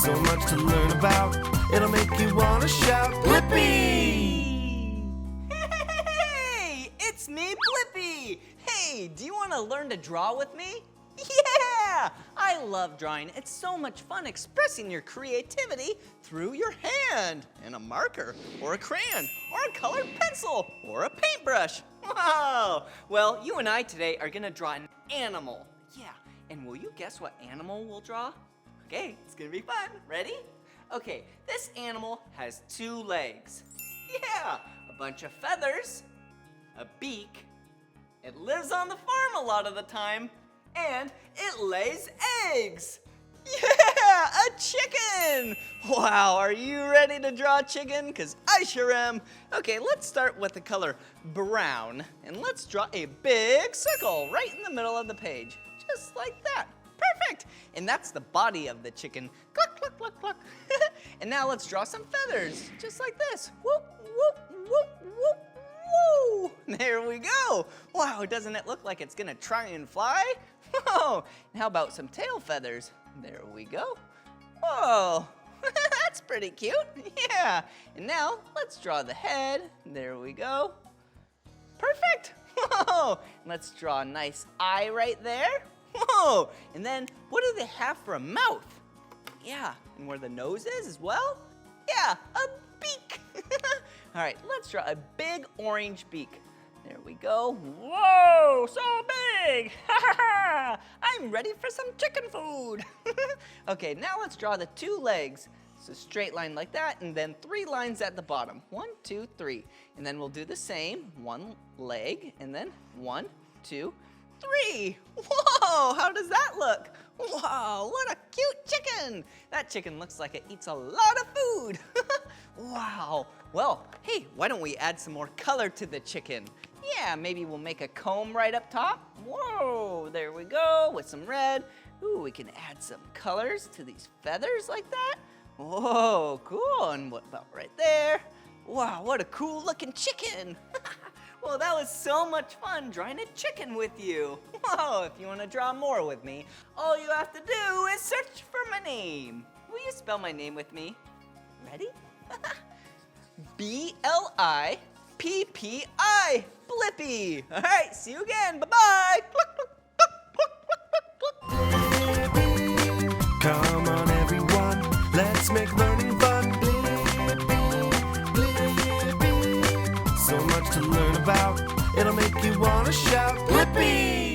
So much to learn about, it'll make you want to shout, Blippi! Hey, it's me, Blippi! Hey, do you want to learn to draw with me? Yeah! I love drawing. It's so much fun expressing your creativity through your hand and a marker or a crayon or a colored pencil or a paintbrush. Wow! Well, you and I today are gonna draw an animal. Yeah, and will you guess what animal we'll draw? Okay, it's gonna be fun. Ready? Okay, this animal has 2 legs. Yeah, a bunch of feathers, a beak. It lives on the farm a lot of the time, and it lays eggs. Yeah, a chicken! Wow, are you ready to draw a chicken? Because I sure am. Okay, let's start with the color brown, and let's draw a big circle right in the middle of the page, just like that. Perfect! And that's the body of the chicken. Cluck, cluck, cluck, cluck. And now let's draw some feathers, just like this. Whoop, whoop, whoop, whoop, woo! There we go. Wow, doesn't it look like it's gonna try and fly? Whoa! And how about some tail feathers? There we go. Whoa! That's pretty cute. Yeah. And now let's draw the head. There we go. Perfect. Whoa! Let's draw a nice eye right there. Whoa! And then what do they have for a mouth? Yeah, and where the nose is as well? Yeah, a beak. All right, let's draw a big orange beak. There we go. Whoa, so big. I'm ready for some chicken food. Okay, now let's draw the 2 legs. So straight line like that, and then 3 lines at the bottom. 1, 2, 3. And then we'll do the same. 1 leg, and then 1, 2, 3. Whoa, how does that look? Wow, what a cute chicken. That chicken looks like it eats a lot of food. Wow. Well, hey, why don't we add some more color to the chicken? Yeah, maybe we'll make a comb right up top. Whoa, there we go, with some red. Ooh, we can add some colors to these feathers like that. Whoa, cool, and what about right there? Wow, what a cool looking chicken. Well, that was so much fun drawing a chicken with you. Whoa, if you want to draw more with me, all you have to do is search for my name. Will you spell my name with me? Ready? Blippi. Blippi. All right, see you again. Bye-bye. Come on everyone, let's make learning fun. Blippi. So much to learn about, it'll make you want to shout, Blippi!